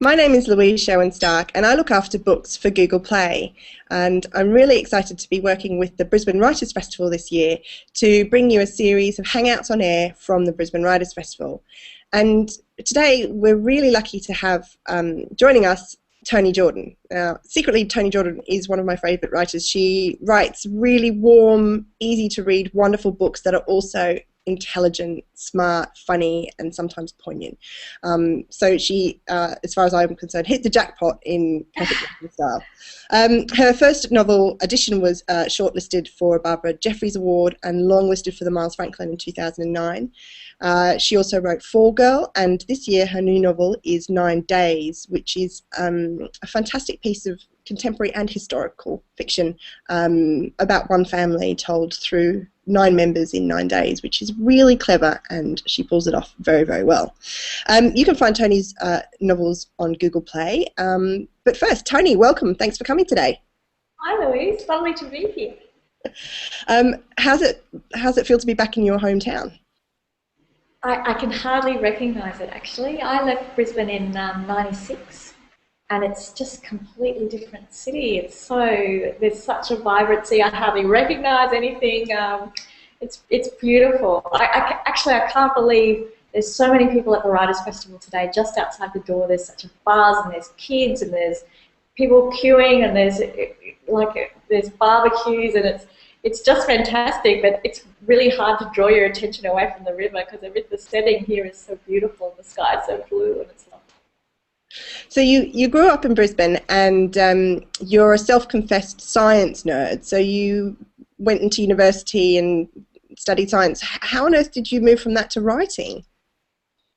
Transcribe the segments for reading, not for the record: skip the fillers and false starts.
My name is Louise Sherwin-Stark and I look after books for Google Play, and I'm really excited to be working with the Brisbane Writers Festival this year to bring you a series of Hangouts on air from the Brisbane Writers Festival. And today we're really lucky to have joining us Toni Jordan. Secretly, Toni Jordan is one of my favourite writers. She writes really warm, easy to read, wonderful books that are also intelligent, smart, funny, and sometimes poignant. So she, as far as I'm concerned, hit the jackpot in perfect writing style. Her first novel edition was shortlisted for a Barbara Jefferis Award and longlisted for the Miles Franklin in 2009. She also wrote Fall Girl, and this year her new novel is 9 Days, which is a fantastic piece of contemporary and historical fiction about one family told through 9 members in 9 days, which is really clever, and she pulls it off very, very well. You can find Toni's novels on Google Play. But first, Toni, welcome. Thanks for coming today. Hi, Louise. Lovely to be here. How's it feel to be back in your hometown? I can hardly recognise it, actually. I left Brisbane in '96, and it's just a completely different city. There's such a vibrancy. I hardly recognise anything. It's beautiful. I can't believe there's so many people at the Writers' Festival today. Just outside the door, there's such a buzz, and there's kids, and there's people queuing, and there's barbecues, and it's just fantastic. But it's really hard to draw your attention away from the river because the setting here is so beautiful, and the sky is so blue, and it's lovely. So you grew up in Brisbane, and you're a self-confessed science nerd. So you went into university and studied science. How on earth did you move from that to writing?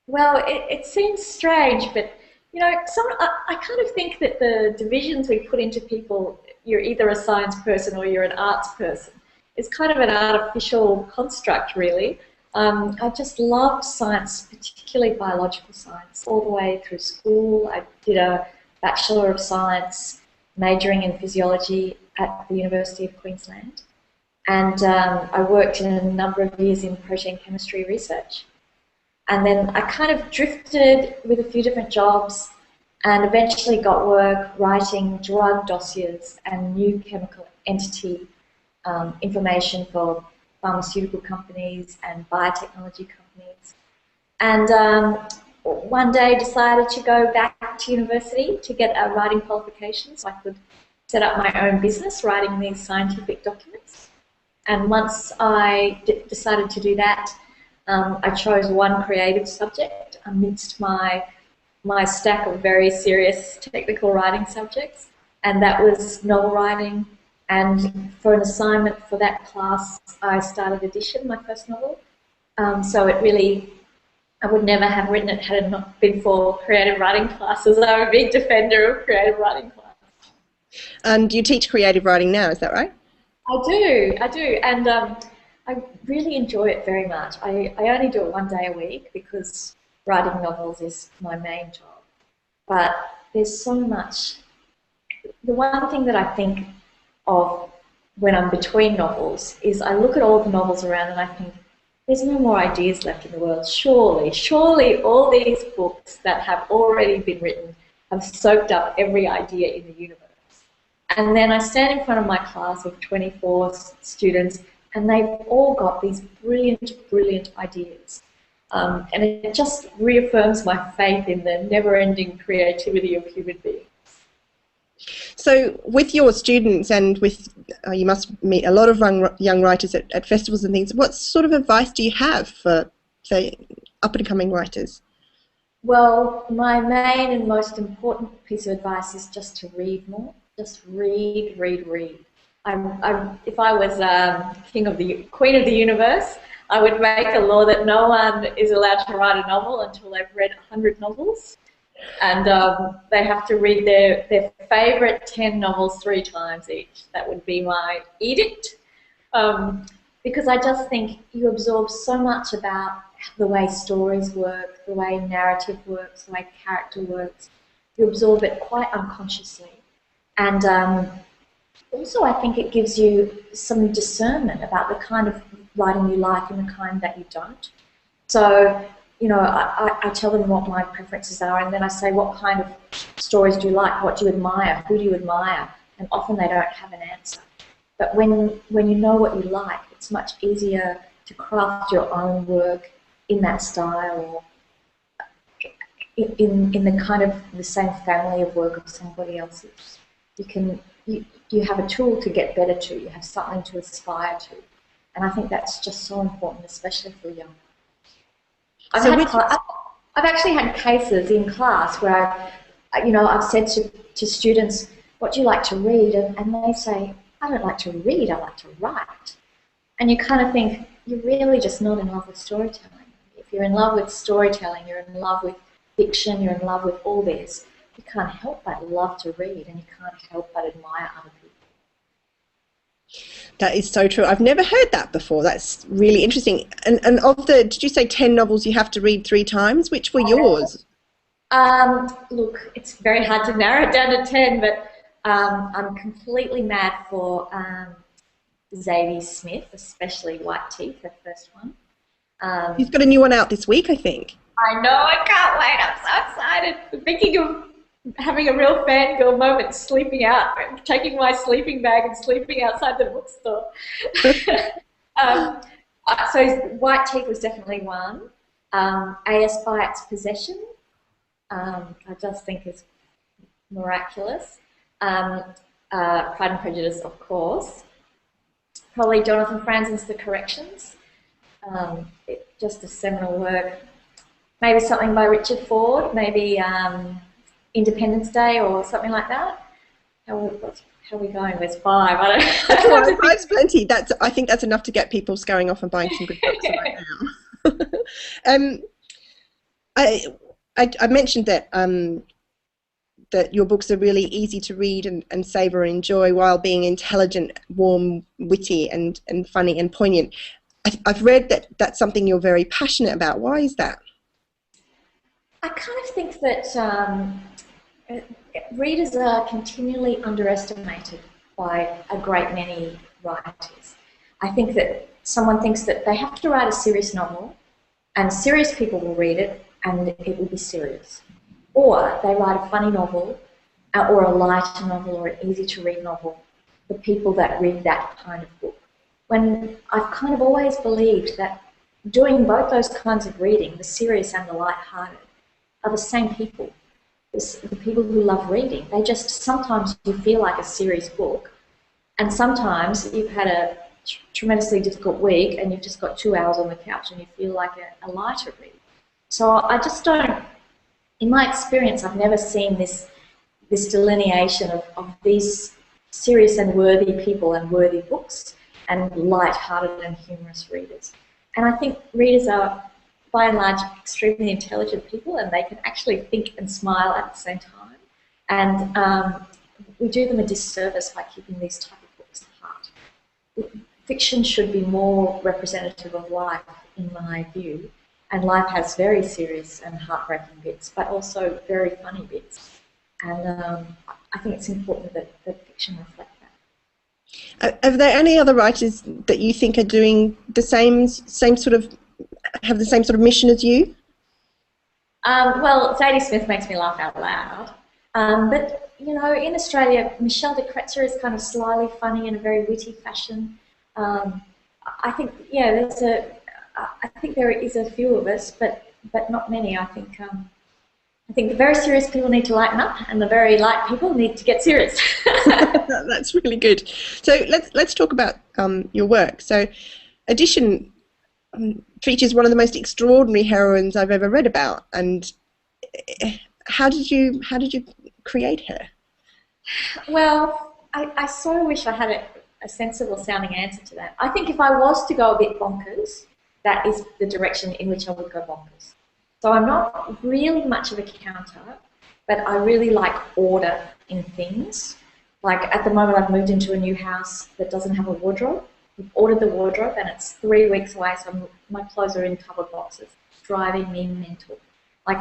Well, it seems strange, but you know, I kind of think that the divisions we put into people, you're either a science person or you're an arts person, is kind of an artificial construct, really. I just loved science, particularly biological science, all the way through school. I did a Bachelor of Science, majoring in physiology at the University of Queensland. And I worked in a number of years in protein chemistry research. And then I kind of drifted with a few different jobs and eventually got work writing drug dossiers and new chemical entity information for pharmaceutical companies and biotechnology companies. And one day decided to go back to university to get a writing qualification so I could set up my own business writing these scientific documents. And once I decided to do that, I chose one creative subject amidst my stack of very serious technical writing subjects, and that was novel writing. And for an assignment for that class, I started Edition, my first novel. So it really, I would never have written it had it not been for creative writing classes. I'm a big defender of creative writing classes. And you teach creative writing now, is that right? I do, and I really enjoy it very much. I only do it 1 day a week because writing novels is my main job. But there's so much. The one thing that I think of when I'm between novels is I look at all the novels around and I think there's no more ideas left in the world. Surely all these books that have already been written have soaked up every idea in the universe. And then I stand in front of my class of 24 students, and they've all got these brilliant ideas. And it just reaffirms my faith in the never-ending creativity of human beings. So with your students and with, you must meet a lot of young writers at festivals and things, what sort of advice do you have for, say, up-and-coming writers? Well, my main and most important piece of advice is just to read more. Just read. If I was queen of the universe, I would make a law that no one is allowed to write a novel until they've read 100 novels. And they have to read their favourite 10 novels 3 times each. That would be my edict. Because I just think you absorb so much about the way stories work, the way narrative works, the way character works. You absorb it quite unconsciously. And also I think it gives you some discernment about the kind of writing you like and the kind that you don't. So you know, I tell them what my preferences are, and then I say, what kind of stories do you like? What do you admire? Who do you admire? And often they don't have an answer. But when you know what you like, it's much easier to craft your own work in that style, or in the kind of the same family of work of somebody else's. You have a tool to get better to. You have something to aspire to, and I think that's just so important, especially for young. I've actually had cases in class where I've said to students, "What do you like to read?" And they say, "I don't like to read. I like to write." And you kind of think, you're really just not in love with storytelling. If you're in love with storytelling, you're in love with fiction, you're in love with all this, you can't help but love to read, and you can't help but admire other people. That is so true. I've never heard that before. That's really interesting. And of the, did you say 10 novels you have to read 3 times? Which were yours? Look, it's very hard to narrow it down to 10, but I'm completely mad for Zadie Smith, especially White Teeth, her first one. She's got a new one out this week, I think. I know, I can't wait. I'm so excited. I'm thinking of having a real fangirl moment, sleeping out, taking my sleeping bag and sleeping outside the bookstore. So White Teeth was definitely one. A.S. Byatt's Possession, I just think is miraculous. Pride and Prejudice, of course. Probably Jonathan Franzen's The Corrections. Just a seminal work. Maybe something by Richard Ford, maybe Independence Day or something like that. How are we going? There's 5. I don't know. 5's plenty. I think that's enough to get people scurrying off and buying some good books right now. I mentioned that that your books are really easy to read and savour and enjoy while being intelligent, warm, witty and funny and poignant. I've read that that's something you're very passionate about. Why is that? I kind of think that readers are continually underestimated by a great many writers. I think that someone thinks that they have to write a serious novel and serious people will read it and it will be serious. Or they write a funny novel or a lighter novel or an easy-to-read novel for people that read that kind of book. When I've kind of always believed that doing both those kinds of reading, the serious and the light-hearted, are the same people. The people who love reading. They just, sometimes you feel like a serious book, and sometimes you've had a tremendously difficult week and you've just got 2 hours on the couch and you feel like a lighter read. So I just don't, in my experience, I've never seen this delineation of these serious and worthy people and worthy books and light-hearted and humorous readers. And I think readers are, by and large, extremely intelligent people, and they can actually think and smile at the same time. And we do them a disservice by keeping these type of books apart. Fiction should be more representative of life, in my view, and life has very serious and heartbreaking bits, but also very funny bits. And I think it's important that fiction reflect that. Are there any other writers that you think are doing the same sort of, have the same sort of mission as you? Well, Zadie Smith makes me laugh out loud. But, you know, in Australia, Michelle de Kretzer is kind of slyly funny in a very witty fashion. I think, yeah, I think there is a few of us, but not many. I think the very serious people need to lighten up, and the very light people need to get serious. That's really good. So let's talk about your work. So, Addition features one of the most extraordinary heroines I've ever read about. And how did you create her? Well, I so wish I had a sensible sounding answer to that. I think if I was to go a bit bonkers, that is the direction in which I would go bonkers. So I'm not really much of a counter, but I really like order in things. Like at the moment I've moved into a new house that doesn't have a wardrobe. We've ordered the wardrobe and it's 3 weeks away, so my clothes are in cupboard boxes. It's driving me mental. Like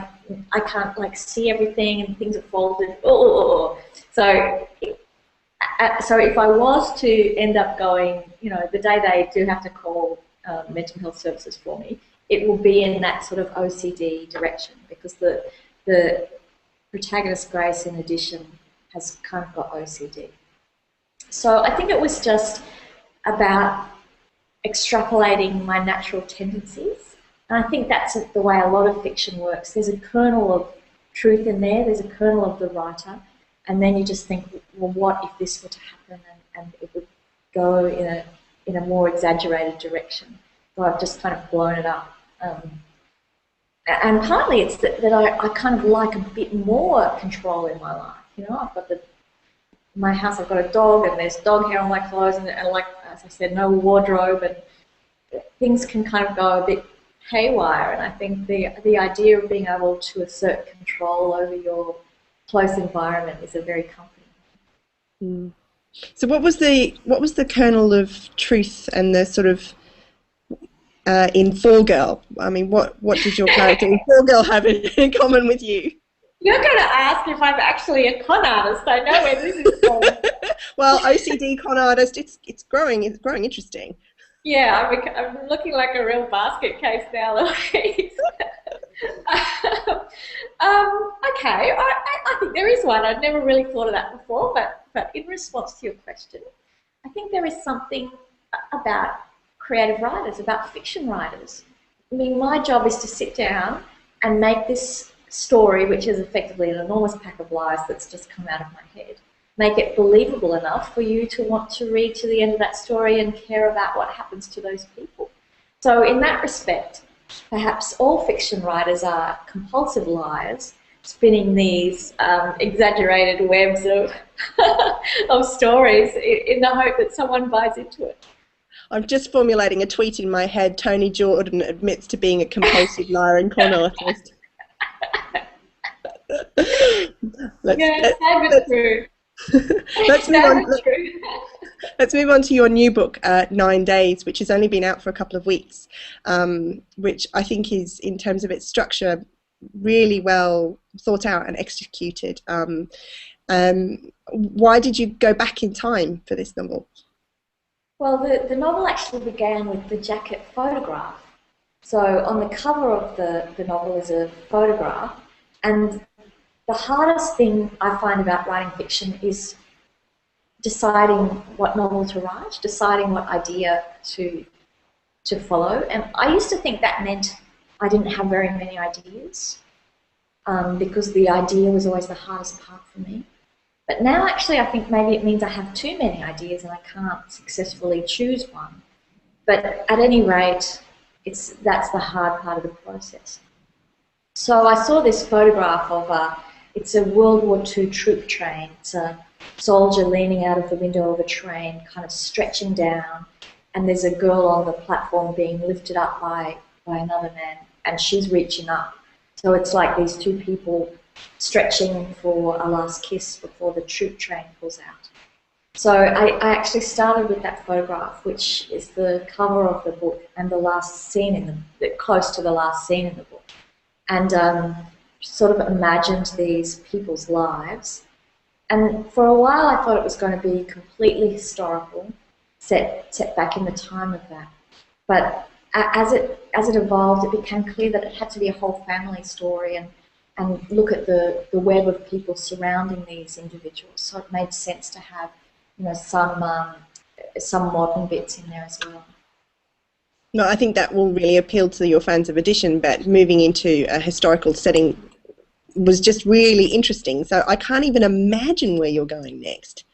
I can't see everything and things are folded. Oh. So if I was to end up going, you know, the day they do have to call mental health services for me, it will be in that sort of OCD direction, because the protagonist Grace, in addition, has kind of got OCD. So I think it was just about extrapolating my natural tendencies, and I think that's the way a lot of fiction works. There's a kernel of truth in there, there's a kernel of the writer, and then you just think, well, what if this were to happen, and it would go in a more exaggerated direction. So I've just kind of blown it up. And partly it's that I kind of like a bit more control in my life. You know, I've got my house, I've got a dog, and there's dog hair on my clothes, and like, as I said, no wardrobe, and things can kind of go a bit haywire. And I think the idea of being able to assert control over your close environment is a very comforting thing. So what was the kernel of truth and the sort of in Fall Girl? I mean, what did your character in Fall Girl have in common with you? You're going to ask if I'm actually a con artist. I know where this is going. Well, OCD con artist, it's growing interesting. Yeah, I'm looking like a real basket case now, Louise. Okay, I think there is one. I'd never really thought of that before, but in response to your question, I think there is something about creative writers, about fiction writers. I mean, my job is to sit down and make this story, which is effectively an enormous pack of lies that's just come out of my head, make it believable enough for you to want to read to the end of that story and care about what happens to those people. So in that respect, perhaps all fiction writers are compulsive liars, spinning these exaggerated webs of stories in the hope that someone buys into it. I'm just formulating a tweet in my head. Toni Jordan admits to being a compulsive liar and con artist. Let's move on to your new book, 9 Days, which has only been out for a couple of weeks, which I think is, in terms of its structure, really well thought out and executed. Why did you go back in time for this novel? Well, the novel actually began with the jacket photograph. So on the cover of the novel is a photograph, and the hardest thing I find about writing fiction is deciding what novel to write, deciding what idea to follow. And I used to think that meant I didn't have very many ideas, because the idea was always the hardest part for me. But now actually I think maybe it means I have too many ideas and I can't successfully choose one. But at any rate, that's the hard part of the process. So I saw this photograph of it's a World War II troop train. It's a soldier leaning out of the window of a train, kind of stretching down, and there's a girl on the platform being lifted up by another man, and she's reaching up. So it's like these two people stretching for a last kiss before the troop train pulls out. So I actually started with that photograph, which is the cover of the book and the last scene close to the last scene in the book, and sort of imagined these people's lives. And for a while I thought it was going to be completely historical, set back in the time of that. But as it evolved, it became clear that it had to be a whole family story and look at the web of people surrounding these individuals. So it made sense to have, you know, some modern bits in there as well. No, I think that will really appeal to your fans of Edition, but moving into a historical setting was just really interesting. So I can't even imagine where you're going next.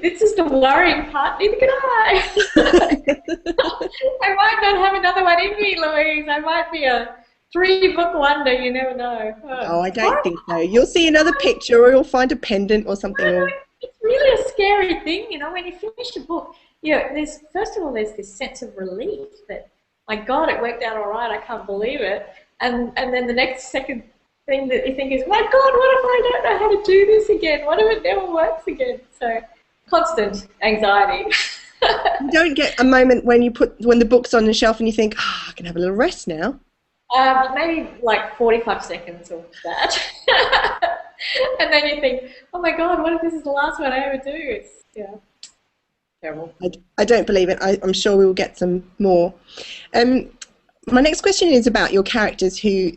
This is the worrying part, neither can I. I might not have another one in me, Louise. I might be a 3-book wonder, you never know. Oh, I don't think so. You'll see another picture, or you'll find a pendant or something. It's really a scary thing, you know, when you finish a book. First of all, there's this sense of relief that, my God, it worked out all right, I can't believe it. And then the next second thing that you think is, my God, what if I don't know how to do this again? What if it never works again? So constant anxiety. You don't get a moment when the book's on the shelf and you think, I can have a little rest now. Maybe like 45 seconds of that. And then you think, oh my God, what if this is the last one I ever do? Terrible. I don't believe it. I'm sure we will get some more. My next question is about your characters who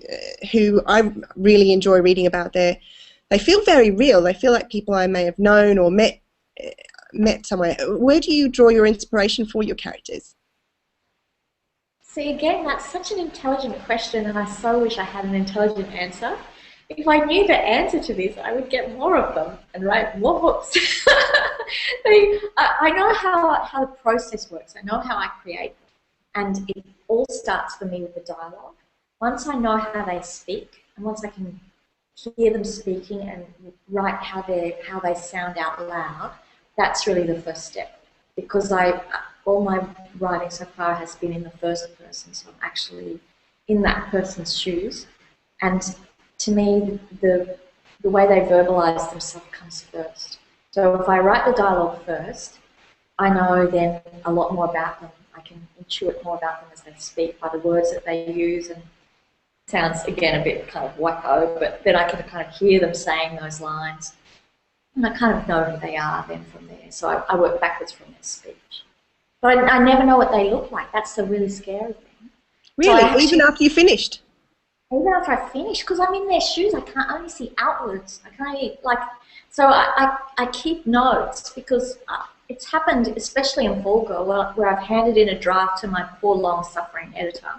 I really enjoy reading about. They feel very real. They feel like people I may have known or met somewhere. Where do you draw your inspiration for your characters? See, again, that's such an intelligent question, and I so wish I had an intelligent answer. If I knew the answer to this, I would get more of them and write more books. I know how the process works. I know how I create them. And it all starts for me with the dialogue. Once I know how they speak, and once I can hear them speaking and write how they sound out loud, that's really the first step. Because all my writing so far has been in the first person, so I'm actually in that person's shoes. And to me, the way they verbalise themselves comes first. So if I write the dialogue first, I know then a lot more about them. I can intuit more about them as they speak by the words that they use, and it sounds, again, a bit kind of wacko, but then I can kind of hear them saying those lines, and I kind of know who they are then from there. So I work backwards from their speech. But I never know what they look like. That's the really scary thing. Really? So even after you finished? Even after I finish, because I'm in their shoes, I can't only see outwards. I can't, so I keep notes, because it's happened, especially in Fall Girl, where I've handed in a draft to my poor long-suffering editor,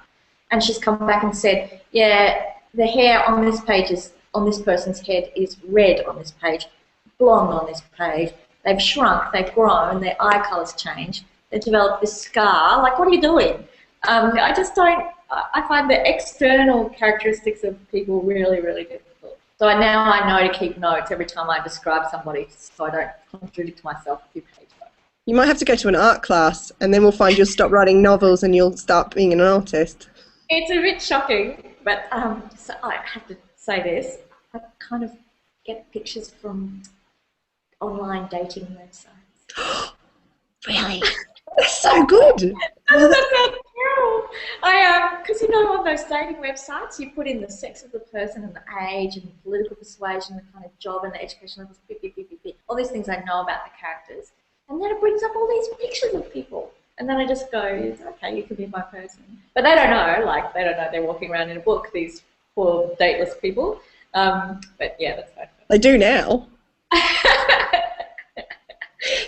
and she's come back and said, yeah, the hair on this page on this person's head is red on this page, blonde on this page. They've shrunk, they've grown, their eye colour's changed, they've developed this scar. Like, what are you doing? I just don't. I find the external characteristics of people really, really difficult. So now I know to keep notes every time I describe somebody, so I don't contradict myself a few pages. You might have to go to an art class, and then we'll find you'll stop writing novels and you'll start being an artist. It's a bit shocking, but so I have to say this. I kind of get pictures from online dating websites. Really? That's so good. That's so terrible. Because on those dating websites, you put in the sex of the person and the age and the political persuasion, the kind of job and the education levels, all these things I know about the characters. And then it brings up all these pictures of people. And then I just go, okay, you can be my person. But they don't know, they don't know they're walking around in a book, these poor dateless people. But yeah, that's fine. They do now.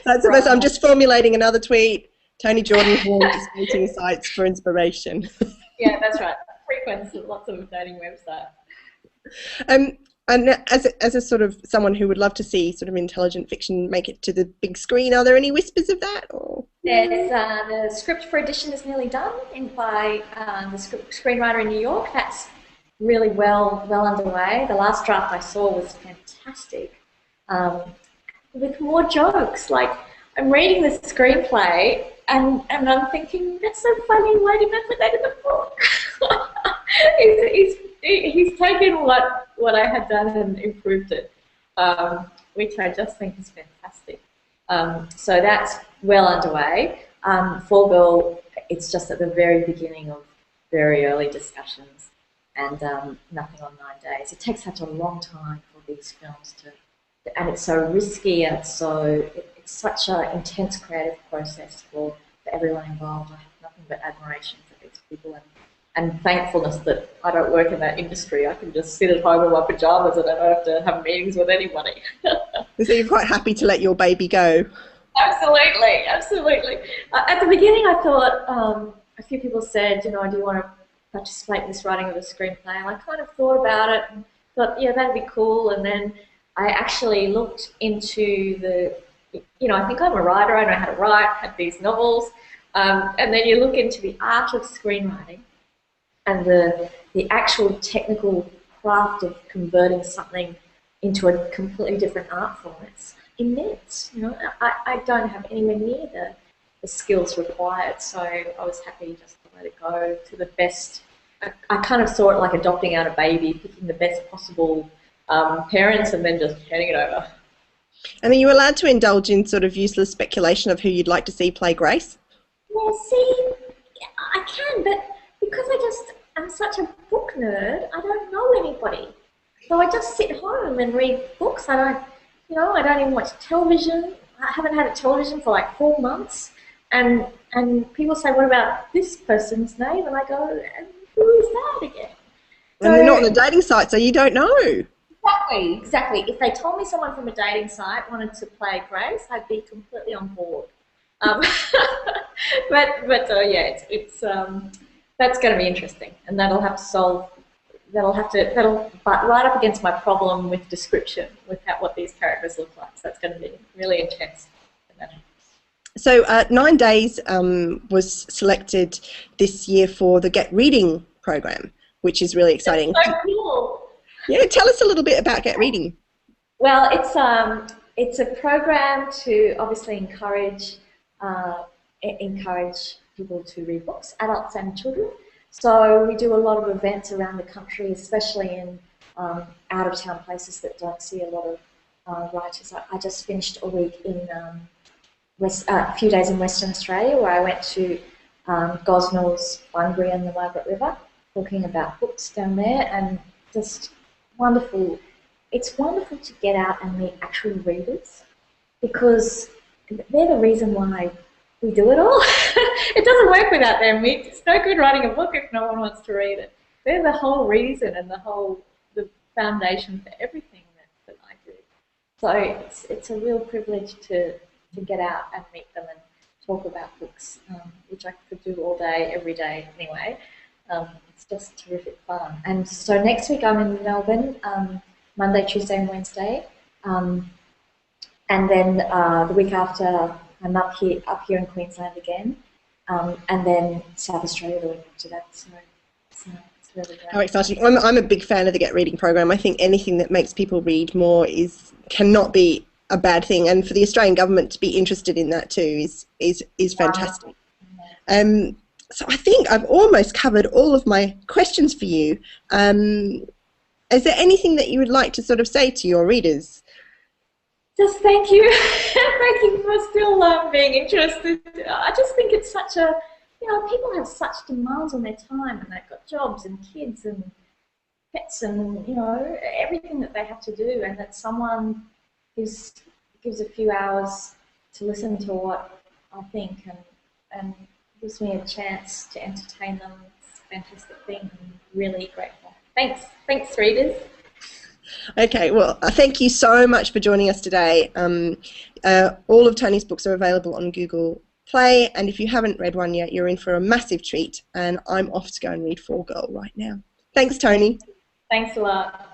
That's the best. I'm just formulating another tweet. Toni Jordan is dating sites for inspiration. Yeah, that's right. Frequents lots of dating websites. And as a sort of someone who would love to see sort of intelligent fiction make it to the big screen, are there any whispers of that? Or? There's the script for Edition is nearly done by the screenwriter in New York. That's really well underway. The last draft I saw was fantastic, with more jokes. I'm reading the screenplay and I'm thinking, that's so funny, why didn't I put that in the book? He's taken what I had done and improved it, which I just think is fantastic. So that's well underway. Fall Girl, it's just at the very beginning of very early discussions, and nothing on 9 days. It takes such a long time for these films and it's so risky, and it's such an intense creative process for everyone involved. I have nothing but admiration for these people and thankfulness that I don't work in that industry. I can just sit at home in my pajamas and I don't have to have meetings with anybody. So you're quite happy to let your baby go? Absolutely, absolutely. At the beginning I thought, a few people said, do you want to participate in this writing of a screenplay? And I kind of thought about it and thought, yeah, that'd be cool. And then I actually looked into I think I'm a writer, I know how to write, had these novels, and then you look into the art of screenwriting and the actual technical craft of converting something into a completely different art form. It's immense. I don't have anywhere near the skills required, so I was happy just to let it go to the best. I kind of saw it like adopting out a baby, picking the best possible parents and then just handing it over. And are you allowed to indulge in sort of useless speculation of who you'd like to see play Grace? Yeah, see, I can, but because I'm such a book nerd, I don't know anybody. So I just sit home and read books. I don't even watch television. I haven't had a television for like 4 months, and people say, what about this person's name? And I go, and who is that again? And they're not on a dating site, so you don't know. Exactly. If they told me someone from a dating site wanted to play Grace, I'd be completely on board. But yeah, it's that's going to be interesting, and that'll butt right up against my problem with description, with what these characters look like. So that's going to be really intense. So 9 Days was selected this year for the Get Reading program, which is really exciting. That's so cool. Yeah, tell us a little bit about Get Reading. Well, it's a program to obviously encourage people to read books, adults and children. So we do a lot of events around the country, especially in out-of-town places that don't see a lot of writers. I just finished a week in a few days in Western Australia, where I went to Gosnell's Bunbury and the Margaret River, talking about books down there, and just wonderful. It's wonderful to get out and meet actual readers, because they're the reason why we do it all. It doesn't work without them. It's no good writing a book if no one wants to read it. They're the whole reason and the foundation for everything that I do. So it's a real privilege to get out and meet them and talk about books, which I could do all day, every day anyway. It's just terrific fun. And so next week I'm in Melbourne, Monday, Tuesday and Wednesday. And then the week after I'm up here in Queensland again. And then South Australia the week after that. So it's really great. How exciting. I'm a big fan of the Get Reading program. I think anything that makes people read more cannot be a bad thing, and for the Australian government to be interested in that too is fantastic. So I think I've almost covered all of my questions for you. Is there anything that you would like to sort of say to your readers? Just thank you. Thank you for still being interested. I just think it's such a, people have such demands on their time, and they've got jobs and kids and pets and, everything that they have to do, and that someone gives a few hours to listen to what I think and gives me a chance to entertain them. It's a fantastic thing. I'm really grateful. Thanks, readers. Okay, well, thank you so much for joining us today. All of Toni's books are available on Google Play, and if you haven't read one yet, you're in for a massive treat, and I'm off to go and read 4 Girl right now. Thanks, Toni. Thanks a lot.